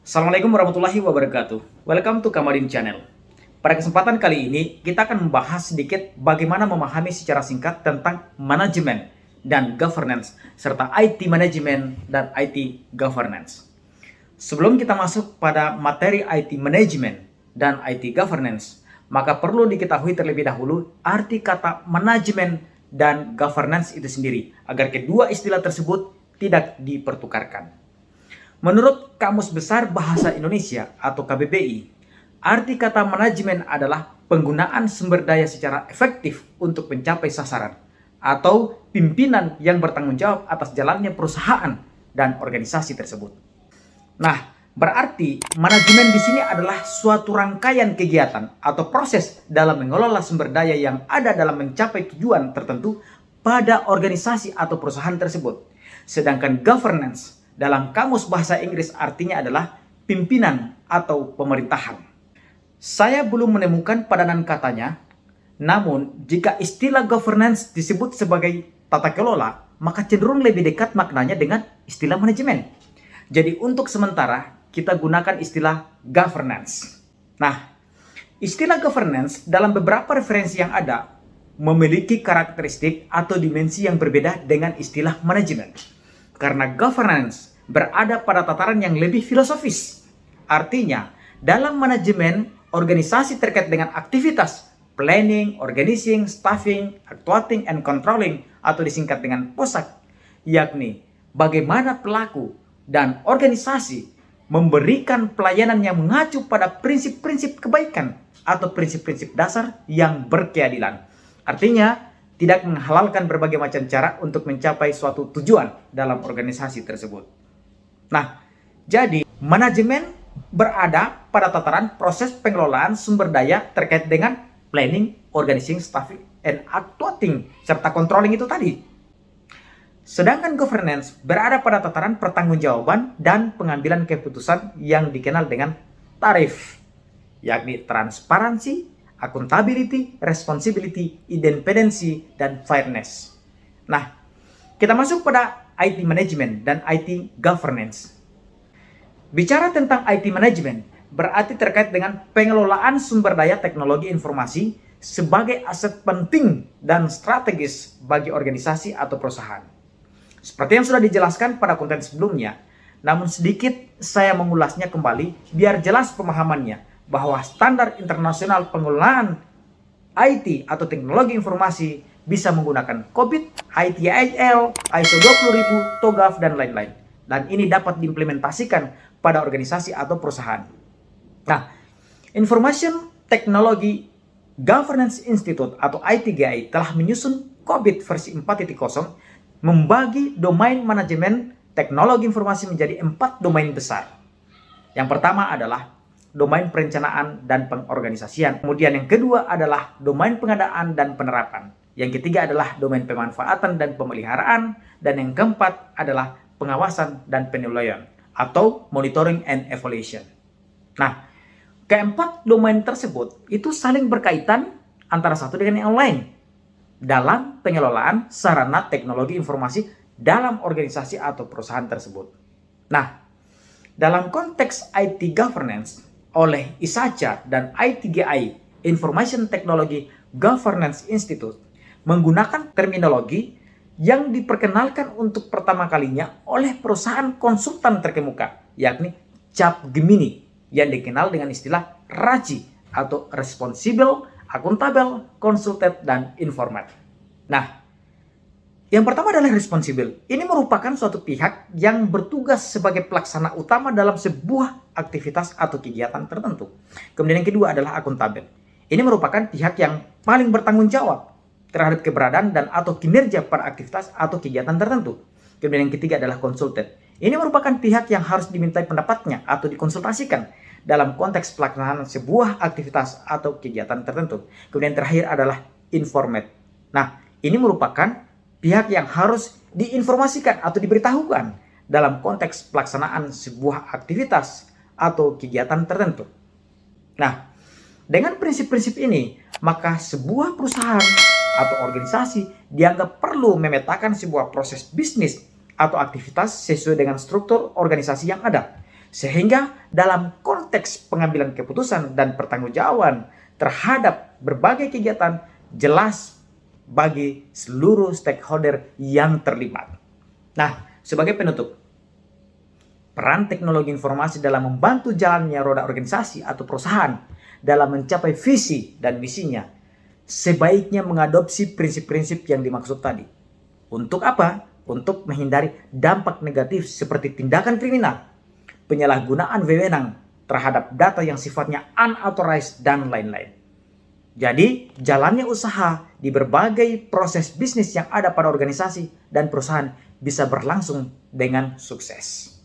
Assalamualaikum warahmatullahi wabarakatuh. Welcome to Kamadin Channel. Pada kesempatan kali ini, kita akan membahas sedikit bagaimana memahami secara singkat tentang manajemen dan governance, serta IT management dan IT governance. Sebelum kita masuk pada materi IT management dan IT governance, maka perlu diketahui terlebih dahulu arti kata manajemen dan governance itu sendiri, agar kedua istilah tersebut tidak dipertukarkan. Menurut Kamus Besar Bahasa Indonesia atau KBBI, arti kata manajemen adalah penggunaan sumber daya secara efektif untuk mencapai sasaran atau pimpinan yang bertanggung jawab atas jalannya perusahaan dan organisasi tersebut. Nah, berarti manajemen di sini adalah suatu rangkaian kegiatan atau proses dalam mengelola sumber daya yang ada dalam mencapai tujuan tertentu pada organisasi atau perusahaan tersebut. Sedangkan governance dalam Kamus Bahasa Inggris artinya adalah pimpinan atau pemerintahan. Saya belum menemukan padanan katanya, namun jika istilah governance disebut sebagai tata kelola, maka cenderung lebih dekat maknanya dengan istilah manajemen. Jadi untuk sementara kita gunakan istilah governance. Nah, istilah governance dalam beberapa referensi yang ada memiliki karakteristik atau dimensi yang berbeda dengan istilah manajemen. Karena governance berada pada tataran yang lebih filosofis. Artinya, dalam manajemen, organisasi terkait dengan aktivitas planning, organizing, staffing, actuating, and controlling atau disingkat dengan POSAC, yakni bagaimana pelaku dan organisasi memberikan pelayanan yang mengacu pada prinsip-prinsip kebaikan atau prinsip-prinsip dasar yang berkeadilan. Artinya, tidak menghalalkan berbagai macam cara untuk mencapai suatu tujuan dalam organisasi tersebut. Nah, jadi manajemen berada pada tataran proses pengelolaan sumber daya terkait dengan planning, organizing, staffing, and actuating, serta controlling itu tadi. Sedangkan governance berada pada tataran pertanggungjawaban dan pengambilan keputusan yang dikenal dengan tarif, yakni transparansi, accountability, responsibility, independensi, dan fairness. Nah, kita masuk pada IT management dan IT governance. Bicara tentang IT management berarti terkait dengan pengelolaan sumber daya teknologi informasi sebagai aset penting dan strategis bagi organisasi atau perusahaan. Seperti yang sudah dijelaskan pada konten sebelumnya, namun sedikit saya mengulasnya kembali biar jelas pemahamannya bahwa standar internasional pengelolaan IT atau teknologi informasi bisa menggunakan COBIT, ITIL, ISO 20000, TOGAF, dan lain-lain. Dan ini dapat diimplementasikan pada organisasi atau perusahaan. Nah, Information Technology Governance Institute atau ITGI telah menyusun COBIT versi 4.0 membagi domain manajemen teknologi informasi menjadi 4 domain besar. Yang pertama adalah domain perencanaan dan pengorganisasian. Kemudian yang kedua adalah domain pengadaan dan penerapan. Yang ketiga adalah domain pemanfaatan dan pemeliharaan. Dan yang keempat adalah pengawasan dan penilaian atau monitoring and evaluation. Nah, keempat domain tersebut itu saling berkaitan antara satu dengan yang lain dalam pengelolaan sarana teknologi informasi dalam organisasi atau perusahaan tersebut. Nah, dalam konteks IT governance oleh ISACA dan ITGI Information Technology Governance Institute menggunakan terminologi yang diperkenalkan untuk pertama kalinya oleh perusahaan konsultan terkemuka, yakni Capgemini, yang dikenal dengan istilah RACI atau Responsible, Accountable, Consulted, dan Informed. Nah, yang pertama adalah responsible. Ini merupakan suatu pihak yang bertugas sebagai pelaksana utama dalam sebuah aktivitas atau kegiatan tertentu. Kemudian yang kedua adalah accountable. Ini merupakan pihak yang paling bertanggung jawab terhadap keberadaan dan atau kinerja pada aktivitas atau kegiatan tertentu. Kemudian yang ketiga adalah consulted. Ini merupakan pihak yang harus dimintai pendapatnya atau dikonsultasikan dalam konteks pelaksanaan sebuah aktivitas atau kegiatan tertentu. Kemudian terakhir adalah informed. Nah, ini merupakan pihak yang harus diinformasikan atau diberitahukan dalam konteks pelaksanaan sebuah aktivitas atau kegiatan tertentu. Nah, dengan prinsip-prinsip ini, maka sebuah perusahaan atau organisasi dianggap perlu memetakan sebuah proses bisnis atau aktivitas sesuai dengan struktur organisasi yang ada. Sehingga dalam konteks pengambilan keputusan dan pertanggungjawaban terhadap berbagai kegiatan jelas bagi seluruh stakeholder yang terlibat. Nah, sebagai penutup, peran teknologi informasi dalam membantu jalannya roda organisasi atau perusahaan dalam mencapai visi dan misinya sebaiknya mengadopsi prinsip-prinsip yang dimaksud tadi. Untuk apa? Untuk menghindari dampak negatif seperti tindakan kriminal, penyalahgunaan wewenang terhadap data yang sifatnya unauthorized, dan lain-lain. Jadi, jalannya usaha di berbagai proses bisnis yang ada pada organisasi dan perusahaan bisa berlangsung dengan sukses.